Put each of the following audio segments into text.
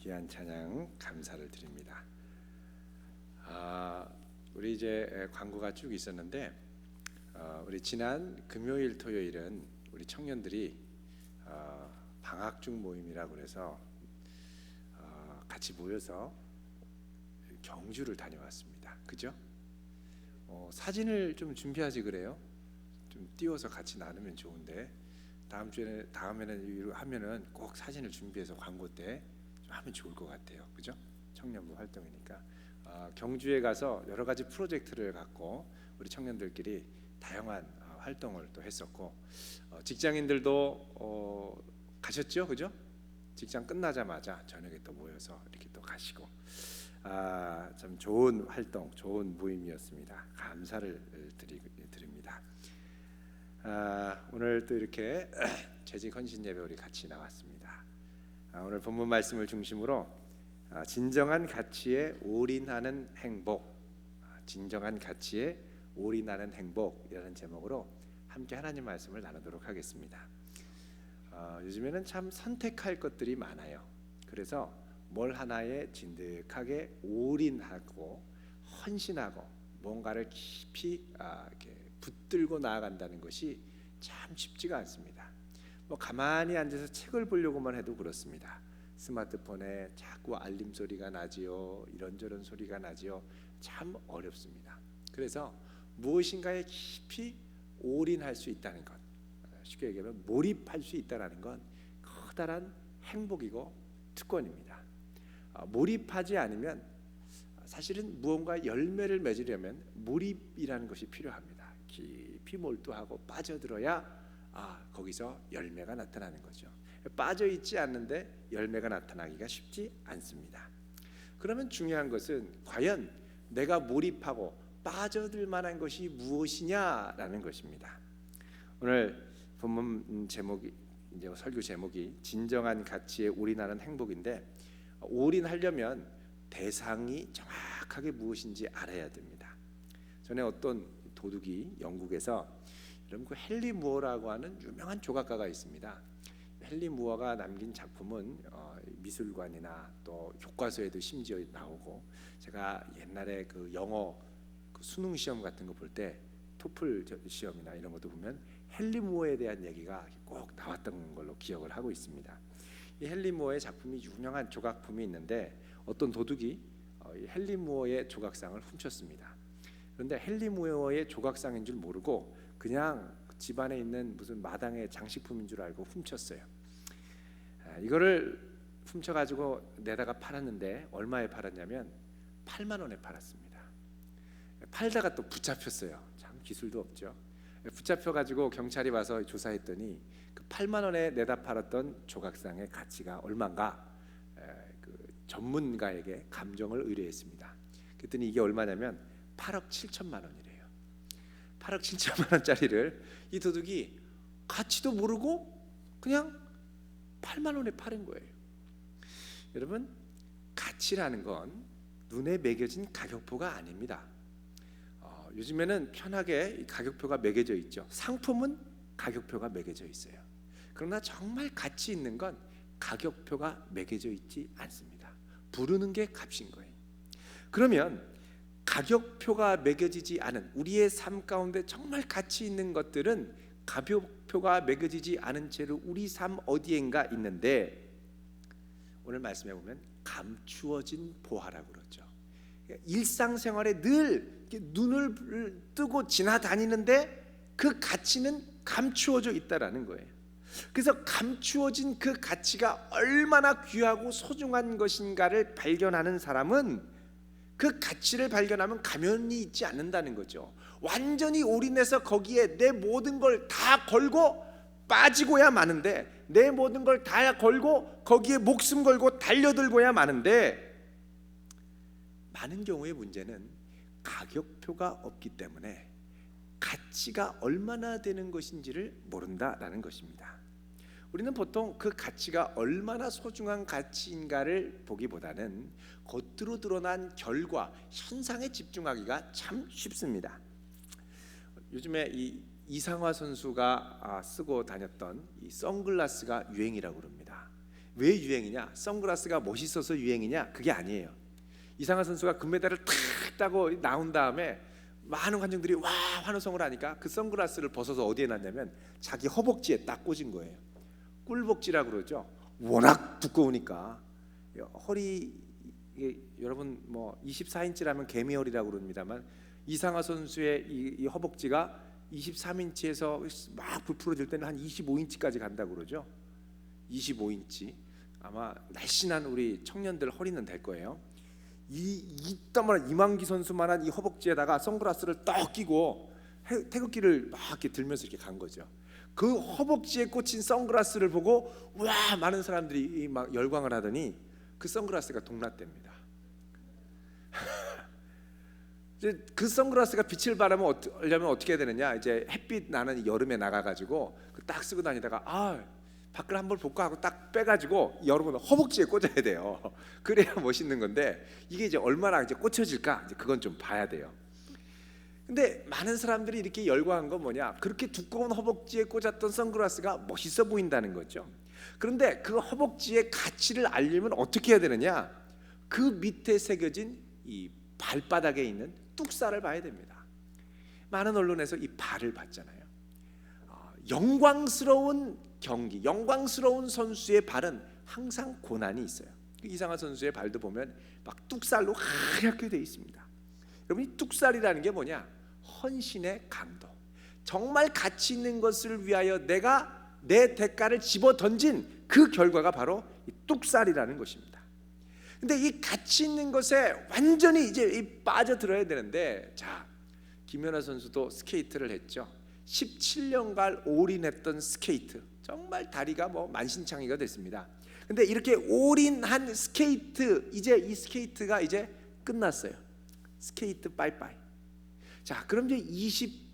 귀한 찬양 감사를 드립니다. 우리 이제 광고가 쭉 있었는데 우리 지난 금요일 토요일은 우리 청년들이 방학 중 모임이라고 그래서 같이 모여서 경주를 다녀왔습니다. 그죠? 사진을 좀 준비하지 그래요? 좀 띄워서 같이 나누면 좋은데 다음에는 하면은 꼭 사진을 준비해서 광고 때 좀 하면 좋을 것 같아요. 그죠? 청년부 활동이니까 경주에 가서 여러 가지 프로젝트를 갖고 우리 청년들끼리 다양한 활동을 또 했었고 직장인들도 가셨죠, 그죠? 직장 끝나자마자 저녁에 또 모여서 이렇게 또 가시고 참 좋은 활동, 좋은 모임이었습니다. 감사를 드립니다. 오늘 또 이렇게 재직 헌신 예배 우리 같이 나왔습니다. 오늘 본문 말씀을 중심으로 진정한 가치에 올인하는 행복, 진정한 가치에 올인하는 행복이라는 제목으로 함께 하나님 말씀을 나누도록 하겠습니다. 요즘에는 참 선택할 것들이 많아요. 그래서 뭘 하나에 진득하게 올인하고 헌신하고 뭔가를 깊이 이렇게 붙들고 나아간다는 것이 참 쉽지가 않습니다. 뭐 가만히 앉아서 책을 보려고만 해도 그렇습니다. 스마트폰에 자꾸 알림 소리가 나지요, 이런저런 소리가 나지요. 참 어렵습니다. 그래서 무엇인가에 깊이 올인할 수 있다는 것, 쉽게 얘기하면 몰입할 수 있다는 건 커다란 행복이고 특권입니다. 몰입하지 않으면 사실은 무언가 열매를 맺으려면 몰입이라는 것이 필요합니다. 깊이 몰두하고 빠져들어야 거기서 열매가 나타나는 거죠. 빠져 있지 않는데 열매가 나타나기가 쉽지 않습니다. 그러면 중요한 것은 과연 내가 몰입하고 빠져들 만한 것이 무엇이냐라는 것입니다. 오늘 본문 제목이 이제 설교 제목이 진정한 가치에 올인하는 행복인데 올인하려면 대상이 정확하게 무엇인지 알아야 됩니다. 전에 어떤 도둑이 영국에서 여러분 그 헨리 무어라고 하는 유명한 조각가가 있습니다. 헨리 무어가 남긴 작품은 미술관이나 또 교과서에도 심지어 나오고 제가 옛날에 그 영어 그 수능 시험 같은 거 볼 때 토플 시험이나 이런 것도 보면 헨리 무어에 대한 얘기가 꼭 나왔던 걸로 기억을 하고 있습니다. 이 헨리 무어의 작품이 유명한 조각품이 있는데 어떤 도둑이 헨리 무어의 조각상을 훔쳤습니다. 그런데 헨리 무어의 조각상인 줄 모르고 그냥 집안에 있는 무슨 마당의 장식품인 줄 알고 훔쳤어요. 이거를 훔쳐가지고 내다가 팔았는데 얼마에 팔았냐면 8만 원에 팔았습니다. 팔다가 또 붙잡혔어요. 참 기술도 없죠. 붙잡혀가지고 경찰이 와서 조사했더니 그 8만 원에 내다 팔았던 조각상의 가치가 얼마인가 그 전문가에게 감정을 의뢰했습니다. 그랬더니 이게 얼마냐면 8억 7천만 원이래요. 8억 7천만 원짜리를 이 도둑이 가치도 모르고 그냥 8만 원에 팔은 거예요. 여러분, 가치라는 건 눈에 매겨진 가격표가 아닙니다. 요즘에는 편하게 가격표가 매겨져 있죠. 상품은 가격표가 매겨져 있어요. 그러나 정말 가치 있는 건 가격표가 매겨져 있지 않습니다. 부르는 게 값인 거예요. 그러면 가격표가 매겨지지 않은 우리의 삶 가운데 정말 가치 있는 것들은 가격표가 매겨지지 않은 채로 우리 삶 어디엔가 있는데 오늘 말씀해 보면 감추어진 보화라고 그러죠. 일상생활에 늘 눈을 뜨고 지나다니는데 그 가치는 감추어져 있다라는 거예요. 그래서 감추어진 그 가치가 얼마나 귀하고 소중한 것인가를 발견하는 사람은 그 가치를 발견하면 가면이 있지 않는다는 거죠. 완전히 올인해서 거기에 내 모든 걸 다 걸고 빠지고야 마는데 내 모든 걸 다 걸고 거기에 목숨 걸고 달려들고야 마는데 많은 경우의 문제는 가격표가 없기 때문에 가치가 얼마나 되는 것인지를 모른다라는 것입니다. 우리는 보통 그 가치가 얼마나 소중한 가치인가를 보기보다는 겉으로 드러난 결과, 현상에 집중하기가 참 쉽습니다. 요즘에 이 이상화 선수가 쓰고 다녔던 이 선글라스가 유행이라고 그럽니다. 왜 유행이냐? 선글라스가 멋있어서 유행이냐? 그게 아니에요. 이상한 선수가 금메달을 탁 따고 나온 다음에 많은 관중들이 와 환호성을 하니까 그 선글라스를 벗어서 어디에 놨냐면 자기 허벅지에 딱 꽂은 거예요. 꿀벅지라고 그러죠. 워낙 두꺼우니까 허리, 여러분 뭐 24인치라면 개미허리라고 그럽니다만 이상하 선수의 이 허벅지가 23인치에서 막 부풀어질 때는 한 25인치까지 간다고 그러죠. 25인치. 아마 날씬한 우리 청년들 허리는 될 거예요. 이따만한 이만기 선수만한 이 허벅지에다가 선글라스를 딱 끼고 태극기를 막 이렇게 들면서 이렇게 간 거죠. 그 허벅지에 꽂힌 선글라스를 보고 와 많은 사람들이 막 열광을 하더니 그 선글라스가 동락됩니다. 그 선글라스가 빛을 발하면 어떻게 해야 되느냐? 이제 햇빛 나는 여름에 나가가지고 딱 쓰고 다니다가 밖을 한번 볼까 하고 딱 빼가지고 여러분 허벅지에 꽂아야 돼요. 그래야 멋있는 건데 이게 이제 얼마나 이제 꽂혀질까? 이제 그건 좀 봐야 돼요. 근데 많은 사람들이 이렇게 열광한 건 뭐냐? 그렇게 두꺼운 허벅지에 꽂았던 선글라스가 멋있어 보인다는 거죠. 그런데 그 허벅지의 가치를 알려면 어떻게 해야 되느냐? 그 밑에 새겨진 이 발바닥에 있는 뚝살을 봐야 됩니다. 많은 언론에서 이 발을 봤잖아요. 영광스러운 경기, 영광스러운 선수의 발은 항상 고난이 있어요. 이상한 선수의 발도 보면 막 뚝살로 하얗게 되어 있습니다. 여러분, 이 뚝살이라는 게 뭐냐? 헌신의 강도. 정말 가치 있는 것을 위하여 내가 내 대가를 집어 던진 그 결과가 바로 이 뚝살이라는 것입니다. 근데 이 가치 있는 것에 완전히 이제 빠져들어야 되는데, 자, 김연아 선수도 스케이트를 했죠. 17년간 올인했던 스케이트, 정말 다리가 뭐 만신창이가 됐습니다. 근데 이렇게 올인한 스케이트, 이제 이 스케이트가 이제 끝났어요. 스케이트 빠이빠이. 자, 그럼 이제 20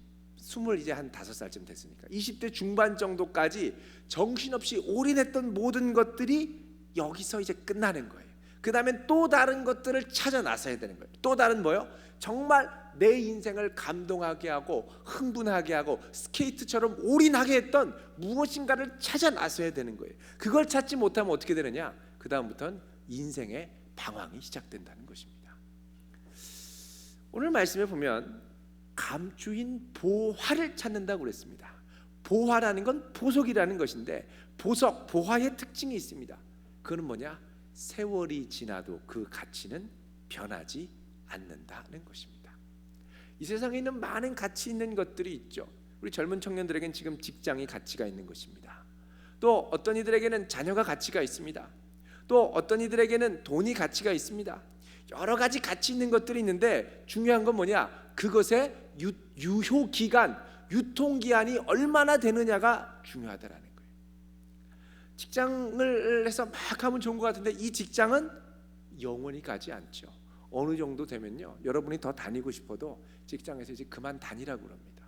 이제 한 5살쯤 됐으니까 20대 중반 정도까지 정신없이 올인했던 모든 것들이 여기서 이제 끝나는 거예요. 그 다음엔 또 다른 것들을 찾아 나서야 되는 거예요. 또 다른 뭐요? 정말 내 인생을 감동하게 하고 흥분하게 하고 스케이트처럼 올인하게 했던 무엇인가를 찾아 나서야 되는 거예요. 그걸 찾지 못하면 어떻게 되느냐? 그 다음부터는 인생의 방황이 시작된다는 것입니다. 오늘 말씀에 보면 감추인 보화를 찾는다고 그랬습니다. 보화라는 건 보석이라는 것인데, 보석, 보화의 특징이 있습니다. 그건 뭐냐? 세월이 지나도 그 가치는 변하지 않는다는 것입니다. 이 세상에 있는 많은 가치 있는 것들이 있죠. 우리 젊은 청년들에겐 지금 직장이 가치가 있는 것입니다. 또 어떤 이들에게는 자녀가 가치가 있습니다. 또 어떤 이들에게는 돈이 가치가 있습니다. 여러 가지 가치 있는 것들이 있는데 중요한 건 뭐냐? 그것의 유효기간, 유통기한이 얼마나 되느냐가 중요하다라는 거예요. 직장을 해서 막 하면 좋은 것 같은데 이 직장은 영원히 가지 않죠. 어느 정도 되면요, 여러분이 더 다니고 싶어도 직장에서 이제 그만 다니라고 그럽니다.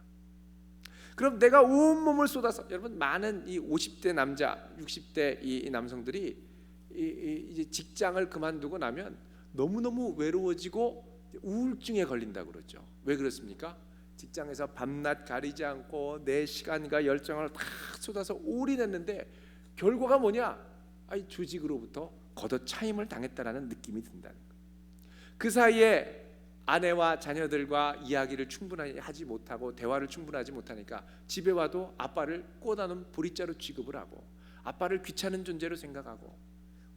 그럼 내가 온몸을 쏟아서, 여러분 많은 이 50대 남자, 60대 이 남성들이 이제 직장을 그만두고 나면 너무너무 외로워지고 우울증에 걸린다고 그러죠. 왜 그렇습니까? 직장에서 밤낮 가리지 않고 내 시간과 열정을 다 쏟아서 올인했는데 결과가 뭐냐? 조직으로부터 걷어차임을 당했다라는 느낌이 든다는 거예요. 그 사이에 아내와 자녀들과 이야기를 충분히 하지 못하고 대화를 충분하지 못하니까 집에 와도 아빠를 꼬다는 보리자루 취급을 하고 아빠를 귀찮은 존재로 생각하고,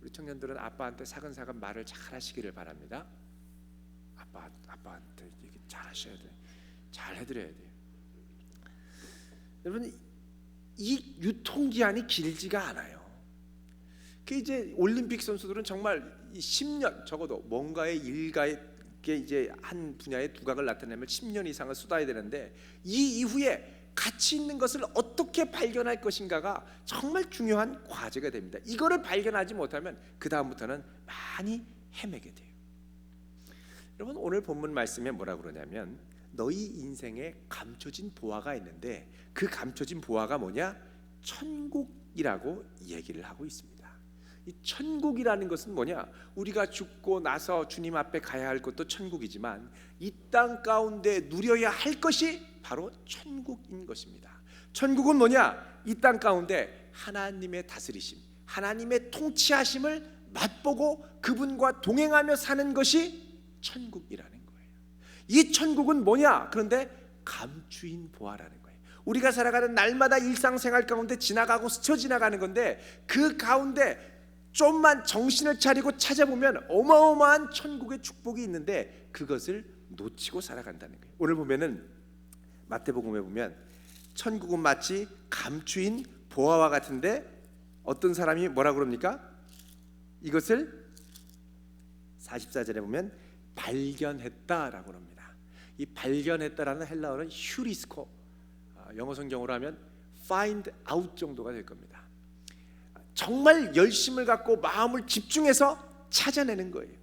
우리 청년들은 아빠한테 사근사근 말을 잘 하시기를 바랍니다. 아빠한테 얘기 잘 하셔야 돼요. 잘 해드려야 돼요. 여러분, 이 유통기한이 길지가 않아요. 그 이제 올림픽 선수들은 정말 10년, 적어도 뭔가의 일가에 이제 한 분야의 두각을 나타내면 10년 이상을 쏟아야 되는데, 이 이후에 가치 있는 것을 어떻게 발견할 것인가가 정말 중요한 과제가 됩니다. 이거를 발견하지 못하면 그 다음부터는 많이 헤매게 돼요. 여러분, 오늘 본문 말씀에 뭐라 그러냐면 너희 인생에 감춰진 보화가 있는데 그 감춰진 보화가 뭐냐? 천국이라고 얘기를 하고 있습니다. 이 천국이라는 것은 뭐냐? 우리가 죽고 나서 주님 앞에 가야 할 것도 천국이지만 이 땅 가운데 누려야 할 것이 바로 천국인 것입니다. 천국은 뭐냐? 이 땅 가운데 하나님의 다스리심, 하나님의 통치하심을 맛보고 그분과 동행하며 사는 것이 천국이라는 거예요. 이 천국은 뭐냐? 그런데 감추인 보화라는 거예요. 우리가 살아가는 날마다 일상생활 가운데 지나가고 스쳐 지나가는 건데, 그 가운데 좀만 정신을 차리고 찾아보면 어마어마한 천국의 축복이 있는데 그것을 놓치고 살아간다는 거예요. 오늘 보면은 마태복음에 보면 천국은 마치 감추인 보화와 같은데 어떤 사람이 뭐라 그럽니까? 이것을 44절에 보면 발견했다라고 합니다. 이 발견했다라는 헬라어는 휴리스코, 영어 성경으로 하면 find out 정도가 될 겁니다. 정말 열심을 갖고 마음을 집중해서 찾아내는 거예요.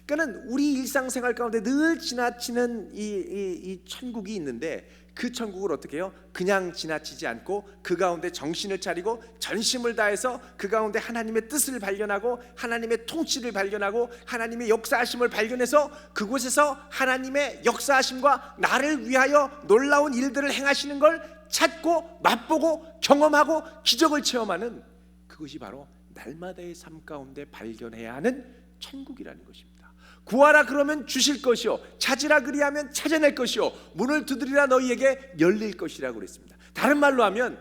그러니까 우리 일상생활 가운데 늘 지나치는 이 천국이 있는데, 그 천국을 어떻게 해요? 그냥 지나치지 않고 그 가운데 정신을 차리고 전심을 다해서 그 가운데 하나님의 뜻을 발견하고 하나님의 통치를 발견하고 하나님의 역사하심을 발견해서 그곳에서 하나님의 역사하심과 나를 위하여 놀라운 일들을 행하시는 걸 찾고 맛보고 경험하고 기적을 체험하는, 그것이 바로 날마다의 삶 가운데 발견해야 하는 천국이라는 것입니다. 구하라 그러면 주실 것이요, 찾으라 그리하면 찾아낼 것이요, 문을 두드리라 너희에게 열릴 것이라고 그랬습니다. 다른 말로 하면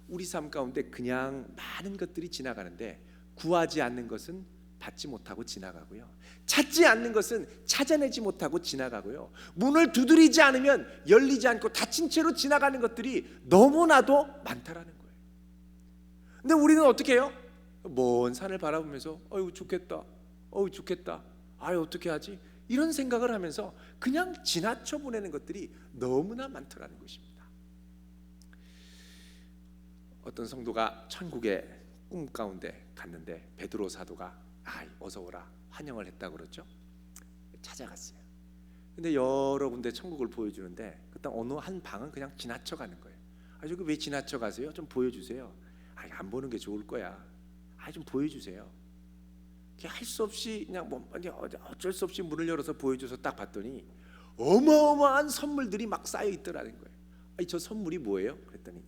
우리 삶 가운데 그냥 많은 것들이 지나가는데 구하지 않는 것은 받지 못하고 지나가고요, 찾지 않는 것은 찾아내지 못하고 지나가고요, 문을 두드리지 않으면 열리지 않고 닫힌 채로 지나가는 것들이 너무나도 많다라는 거예요. 근데 우리는 어떻게 해요? 먼 산을 바라보면서 어휴 좋겠다, 어휴 좋겠다, 아유 어떻게 하지? 이런 생각을 하면서 그냥 지나쳐 보내는 것들이 너무나 많더라는 것입니다. 어떤 성도가 천국의 꿈 가운데 갔는데 베드로 사도가 어서 오라 환영을 했다고 그러죠. 찾아갔어요. 근데 여러 군데 천국을 보여주는데 그때 어느 한 방은 그냥 지나쳐 가는 거예요. 저기 왜 지나쳐 가세요? 좀 보여주세요. 안 보는 게 좋을 거야. 좀 보여주세요. 할 수 없이 그냥 어쩔 수 없이 문을 열어서 보여줘서 딱 봤더니 어마어마한 선물들이 막 쌓여 있더라는 거예요. 저 선물이 뭐예요? 그랬더니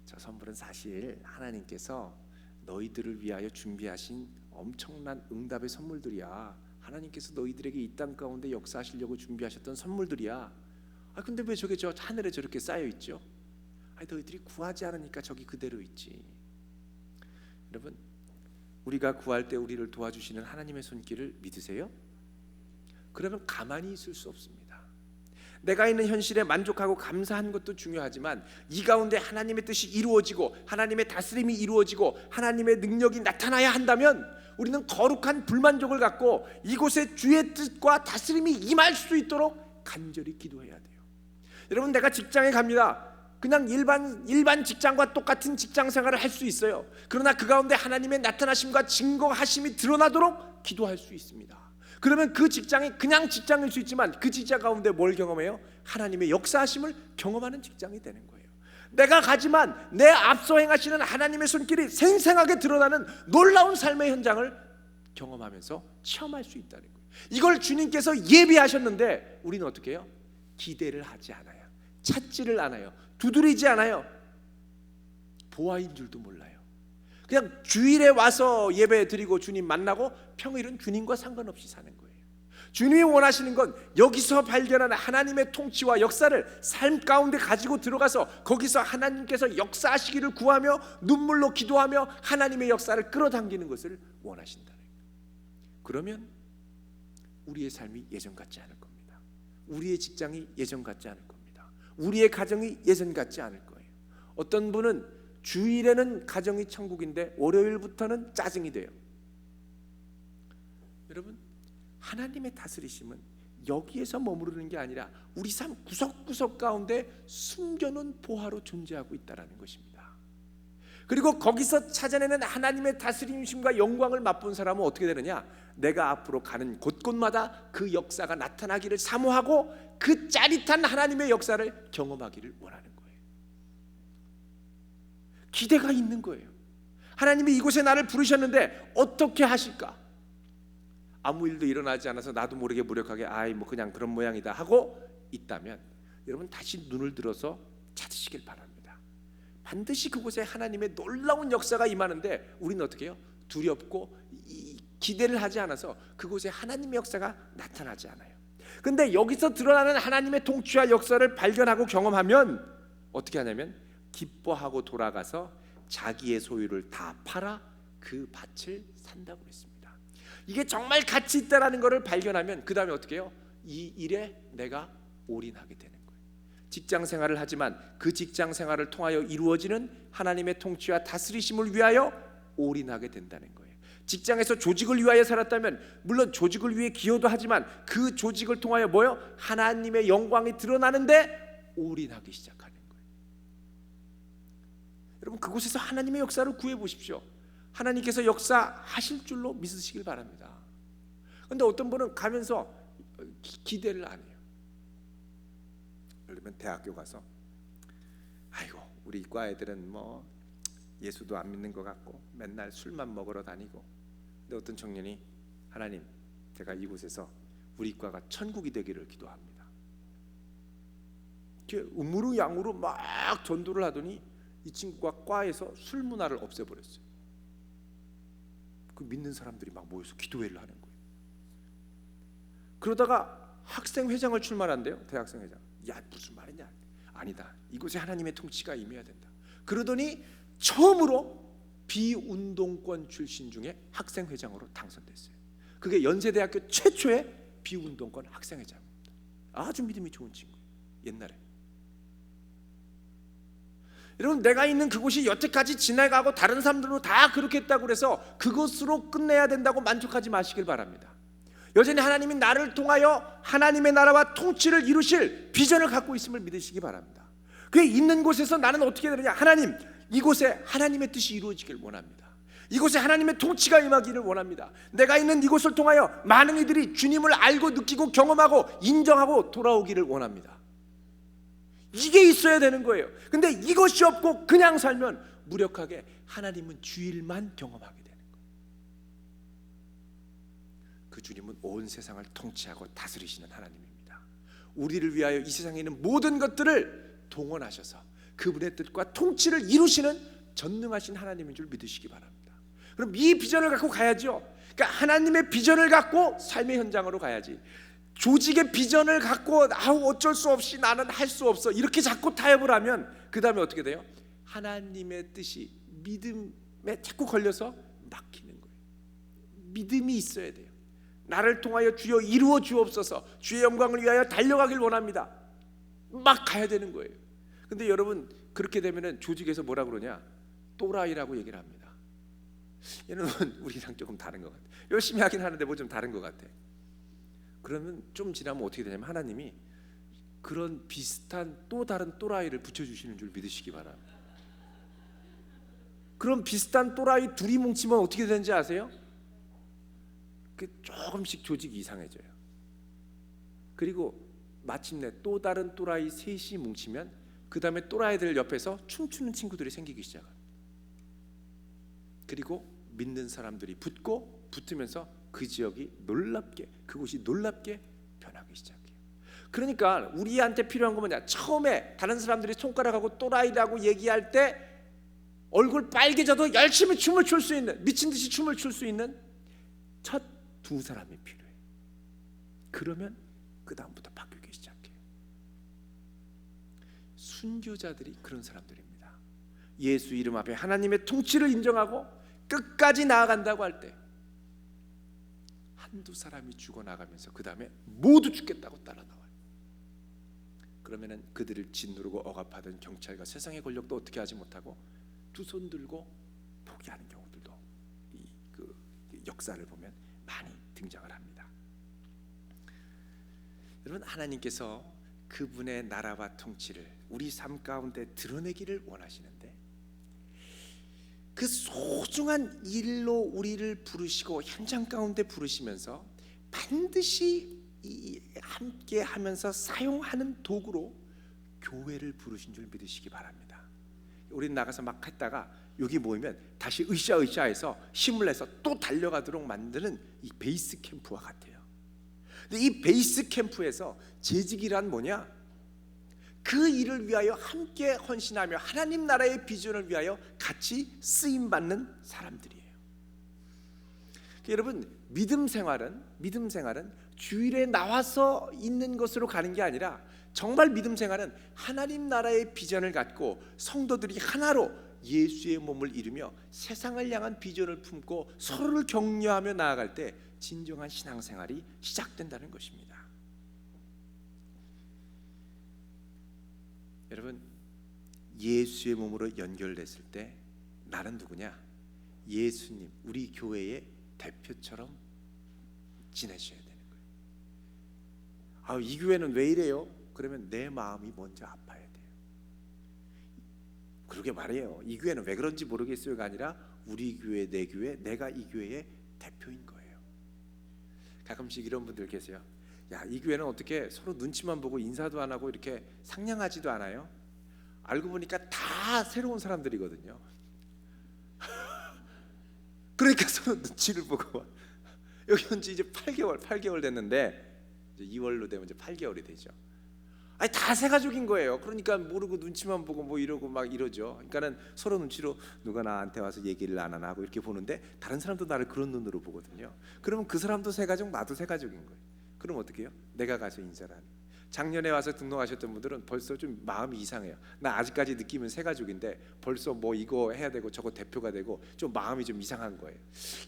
저 선물은 사실 하나님께서 너희들을 위하여 준비하신 엄청난 응답의 선물들이야. 하나님께서 너희들에게 이 땅 가운데 역사하시려고 준비하셨던 선물들이야. 근데 왜 저게 저 하늘에 저렇게 쌓여 있죠? 너희들이 구하지 않으니까 저기 그대로 있지. 여러분, 우리가 구할 때 우리를 도와주시는 하나님의 손길을 믿으세요? 그러면 가만히 있을 수 없습니다. 내가 있는 현실에 만족하고 감사한 것도 중요하지만 이 가운데 하나님의 뜻이 이루어지고 하나님의 다스림이 이루어지고 하나님의 능력이 나타나야 한다면 우리는 거룩한 불만족을 갖고 이곳에 주의 뜻과 다스림이 임할 수 있도록 간절히 기도해야 돼요. 여러분, 내가 직장에 갑니다. 그냥 일반 직장과 똑같은 직장 생활을 할 수 있어요. 그러나 그 가운데 하나님의 나타나심과 증거하심이 드러나도록 기도할 수 있습니다. 그러면 그 직장이 그냥 직장일 수 있지만 그 직장 가운데 뭘 경험해요? 하나님의 역사하심을 경험하는 직장이 되는 거예요. 내가 가지만 내 앞서 행하시는 하나님의 손길이 생생하게 드러나는 놀라운 삶의 현장을 경험하면서 체험할 수 있다는 거예요. 이걸 주님께서 예비하셨는데 우리는 어떻게 해요? 기대를 하지 않아요. 찾지를 않아요. 두드리지 않아요. 보아인 줄도 몰라요. 그냥 주일에 와서 예배 드리고 주님 만나고 평일은 주님과 상관없이 사는 거예요. 주님이 원하시는 건 여기서 발견하는 하나님의 통치와 역사를 삶 가운데 가지고 들어가서 거기서 하나님께서 역사하시기를 구하며 눈물로 기도하며 하나님의 역사를 끌어당기는 것을 원하신다는 거예요. 그러면 우리의 삶이 예전 같지 않을 겁니다. 우리의 직장이 예전 같지 않을 겁니다. 우리의 가정이 예전 같지 않을 거예요. 어떤 분은 주일에는 가정이 천국인데 월요일부터는 짜증이 돼요. 여러분, 하나님의 다스리심은 여기에서 머무르는 게 아니라 우리 삶 구석구석 가운데 숨겨놓은 보화로 존재하고 있다는 것입니다. 그리고 거기서 찾아내는 하나님의 다스림심과 영광을 맛본 사람은 어떻게 되느냐? 내가 앞으로 가는 곳곳마다 그 역사가 나타나기를 사모하고 그 짜릿한 하나님의 역사를 경험하기를 원하는 거예요. 기대가 있는 거예요. 하나님이 이곳에 나를 부르셨는데 어떻게 하실까? 아무 일도 일어나지 않아서 나도 모르게 무력하게 뭐 그냥 그런 모양이다 하고 있다면 여러분 다시 눈을 들어서 찾으시길 바랍니다. 반드시 그곳에 하나님의 놀라운 역사가 임하는데 우리는 어떻게 해요? 두렵고 기대를 하지 않아서 그곳에 하나님의 역사가 나타나지 않아요. 근데 여기서 드러나는 하나님의 통치와 역사를 발견하고 경험하면 어떻게 하냐면 기뻐하고 돌아가서 자기의 소유를 다 팔아 그 밭을 산다고 했습니다. 이게 정말 가치 있다라는 것을 발견하면 그 다음에 어떻게 해요? 이 일에 내가 올인하게 되는 거예요. 직장 생활을 하지만 그 직장 생활을 통하여 이루어지는 하나님의 통치와 다스리심을 위하여 올인하게 된다는 거예요. 직장에서 조직을 위하여 살았다면 물론 조직을 위해 기여도 하지만 그 조직을 통하여 뭐요? 하나님의 영광이 드러나는데 올인하기 시작하는 거예요. 여러분 그곳에서 하나님의 역사를 구해 보십시오. 하나님께서 역사하실 줄로 믿으시길 바랍니다. 그런데 어떤 분은 가면서 기대를 안 해요. 예를 들면 대학교 가서 아이고 우리 과 애들은 뭐 예수도 안 믿는 것 같고 맨날 술만 먹으러 다니고, 근데 어떤 청년이 하나님 제가 이곳에서 우리 과가 천국이 되기를 기도합니다. 음으로 양으로 막 전도를 하더니 이 친구가 과에서 술 문화를 없애버렸어요. 그 믿는 사람들이 막 모여서 기도회를 하는 거예요. 그러다가 학생회장을 출마한대요. 대학생회장. 야 무슨 말이냐? 아니다. 이곳에 하나님의 통치가 임해야 된다. 그러더니 처음으로 비운동권 출신 중에 학생회장으로 당선됐어요. 그게 연세대학교 최초의 비운동권 학생회장입니다. 아주 믿음이 좋은 친구. 옛날에 여러분 내가 있는 그곳이 여태까지 지나가고 다른 사람들도 다 그렇게 했다고 해서 그것으로 끝내야 된다고 만족하지 마시길 바랍니다. 여전히 하나님이 나를 통하여 하나님의 나라와 통치를 이루실 비전을 갖고 있음을 믿으시기 바랍니다. 그 있는 곳에서 나는 어떻게 되느냐? 하나님 이곳에 하나님의 뜻이 이루어지길 원합니다. 이곳에 하나님의 통치가 임하기를 원합니다. 내가 있는 이곳을 통하여 많은 이들이 주님을 알고 느끼고 경험하고 인정하고 돌아오기를 원합니다. 이게 있어야 되는 거예요. 근데 이것이 없고 그냥 살면 무력하게 하나님은 주일만 경험하게 되는 거예요. 그 주님은 온 세상을 통치하고 다스리시는 하나님입니다. 우리를 위하여 이 세상에 있는 모든 것들을 동원하셔서 그분의 뜻과 통치를 이루시는 전능하신 하나님인 줄 믿으시기 바랍니다. 그럼 이 비전을 갖고 가야죠. 그러니까 하나님의 비전을 갖고 삶의 현장으로 가야지. 조직의 비전을 갖고 어쩔 수 없이 나는 할 수 없어 이렇게 자꾸 타협을 하면 그 다음에 어떻게 돼요? 하나님의 뜻이 믿음에 자꾸 걸려서 막히는 거예요. 믿음이 있어야 돼요. 나를 통하여 주여 이루어 주옵소서, 주의 영광을 위하여 달려가길 원합니다. 막 가야 되는 거예요. 근데 여러분 그렇게 되면은 조직에서 뭐라 그러냐? 또라이라고 얘기를 합니다. 얘는 우리랑 조금 다른 것 같아. 열심히 하긴 하는데 뭐 좀 다른 것 같아. 그러면 좀 지나면 어떻게 되냐면 하나님이 그런 비슷한 또 다른 또라이를 붙여주시는 줄 믿으시기 바랍니다. 그런 비슷한 또라이 둘이 뭉치면 어떻게 되는지 아세요? 그 조금씩 조직이 이상해져요. 그리고 마침내 또 다른 또라이 셋이 뭉치면 그 다음에 또라이들 옆에서 춤추는 친구들이 생기기 시작합니다. 그리고 믿는 사람들이 붙으면서 그 지역이 놀랍게, 그곳이 놀랍게 변하기 시작해요. 그러니까 우리한테 필요한 건 뭐냐? 처음에 다른 사람들이 손가락하고 또라이라고 얘기할 때 얼굴 빨개져도 열심히 춤을 출 수 있는, 미친 듯이 춤을 출 수 있는 첫 두 사람이 필요해요. 그러면 그 다음부터 바뀌기 시작해요. 순교자들이 그런 사람들입니다. 예수 이름 앞에 하나님의 통치를 인정하고 끝까지 나아간다고 할 때 한두 사람이 죽어나가면서 그 다음에 모두 죽겠다고 따라 나와요. 그러면은 그들을 짓누르고 억압하던 경찰과 세상의 권력도 어떻게 하지 못하고 두 손 들고 포기하는 경우들도 그 역사를 보면 많이 등장을 합니다. 여러분 하나님께서 그분의 나라와 통치를 우리 삶 가운데 드러내기를 원하시는데 그 소중한 일로 우리를 부르시고 현장 가운데 부르시면서 반드시 함께 하면서 사용하는 도구로 교회를 부르신 줄 믿으시기 바랍니다. 우리는 나가서 막 했다가 여기 모이면 다시 으쌰으쌰해서 힘을 내서 또 달려가도록 만드는 이 베이스 캠프와 같아요. 근데 이 베이스 캠프에서 재직이란 뭐냐? 그 일을 위하여 함께 헌신하며 하나님 나라의 비전을 위하여 같이 쓰임 받는 사람들이에요. 여러분, 믿음 생활은 주일에 나와서 있는 것으로 가는 게 아니라 정말 믿음 생활은 하나님 나라의 비전을 갖고 성도들이 하나로 예수의 몸을 이루며 세상을 향한 비전을 품고 서로를 격려하며 나아갈 때 진정한 신앙생활이 시작된다는 것입니다. 여러분, 예수의 몸으로 연결됐을 때 나는 누구냐? 예수님, 우리 교회의 대표처럼 지내셔야 되는 거예요. 이 교회는 왜 이래요? 그러면 내 마음이 먼저 아파야 돼요. 그러게 말이에요. 이 교회는 왜 그런지 모르겠어요가 아니라 우리 교회, 내 교회, 내가 이 교회의 대표인 거예요. 가끔씩 이런 분들 계세요. 야, 이 교회는 어떻게 서로 눈치만 보고 인사도 안 하고 이렇게 상냥하지도 않아요? 알고 보니까 다 새로운 사람들이거든요. 그러니까 서로 눈치를 보고 여기 온 지 이제 8개월 됐는데 이제 2월로 되면 이제 8개월이 되죠. 아니, 다 새 가족인 거예요. 그러니까 모르고 눈치만 보고 뭐 이러고 막 이러죠. 그러니까는 서로 눈치로 누가 나한테 와서 얘기를 안 하나 하고 이렇게 보는데 다른 사람도 나를 그런 눈으로 보거든요. 그러면 그 사람도 새 가족, 나도 새 가족인 거예요. 그럼 어떻게 해요? 내가 가서 인사를 하는. 작년에 와서 등록하셨던 분들은 벌써 좀 마음이 이상해요. 나 아직까지 느낌은 새 가족인데 벌써 뭐 이거 해야 되고 저거 대표가 되고 좀 마음이 좀 이상한 거예요.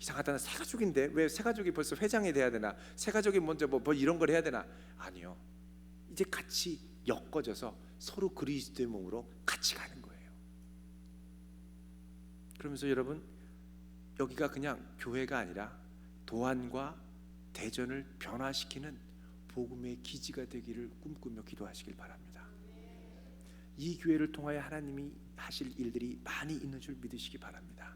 이상하다, 나 새 가족인데 왜 새 가족이 벌써 회장이 돼야 되나? 새 가족이 먼저 뭐 이런 걸 해야 되나? 아니요. 이제 같이 엮어져서 서로 그리스도의 몸으로 같이 가는 거예요. 그러면서 여러분, 여기가 그냥 교회가 아니라 도안과 대전을 변화시키는 복음의 기지가 되기를 꿈꾸며 기도하시길 바랍니다. 이 교회를 통하여 하나님이 하실 일들이 많이 있는 줄 믿으시기 바랍니다.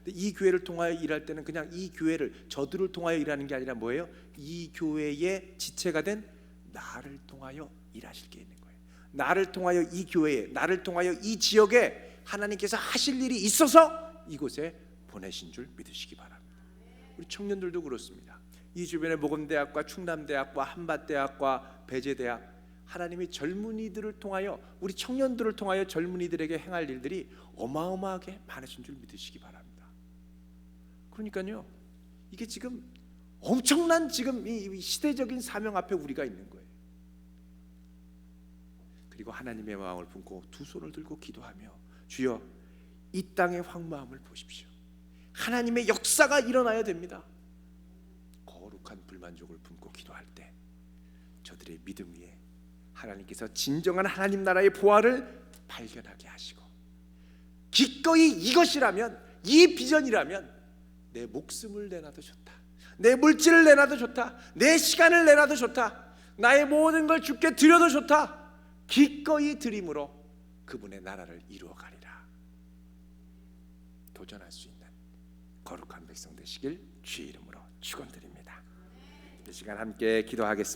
근데 이 교회를 통하여 일할 때는 그냥 이 교회를, 저들을 통하여 일하는 게 아니라 뭐예요? 이 교회의 지체가 된 나를 통하여 일하실 게 있는 거예요. 나를 통하여 이 교회에, 나를 통하여 이 지역에 하나님께서 하실 일이 있어서 이곳에 보내신 줄 믿으시기 바랍니다. 우리 청년들도 그렇습니다. 이 주변의 모금대학과 충남대학과 한밭대학과 배재대학, 하나님이 젊은이들을 통하여, 우리 청년들을 통하여 젊은이들에게 행할 일들이 어마어마하게 많으신 줄 믿으시기 바랍니다. 그러니까요, 이게 지금 엄청난 지금 이 시대적인 사명 앞에 우리가 있는 거예요. 그리고 하나님의 마음을 품고 두 손을 들고 기도하며, 주여, 이 땅의 황무함을 보십시오. 하나님의 역사가 일어나야 됩니다. 거룩한 불만족을 품고 기도할 때 저들의 믿음 위에 하나님께서 진정한 하나님 나라의 보화를 발견하게 하시고, 기꺼이 이것이라면, 이 비전이라면 내 목숨을 내놔도 좋다, 내 물질을 내놔도 좋다, 내 시간을 내놔도 좋다, 나의 모든 걸 주께 드려도 좋다, 기꺼이 드림으로 그분의 나라를 이루어가리라 도전할 수 있는 거룩한 백성 되시길 주의 이름으로 축원드립니다. 이 시간 함께 기도하겠습니다.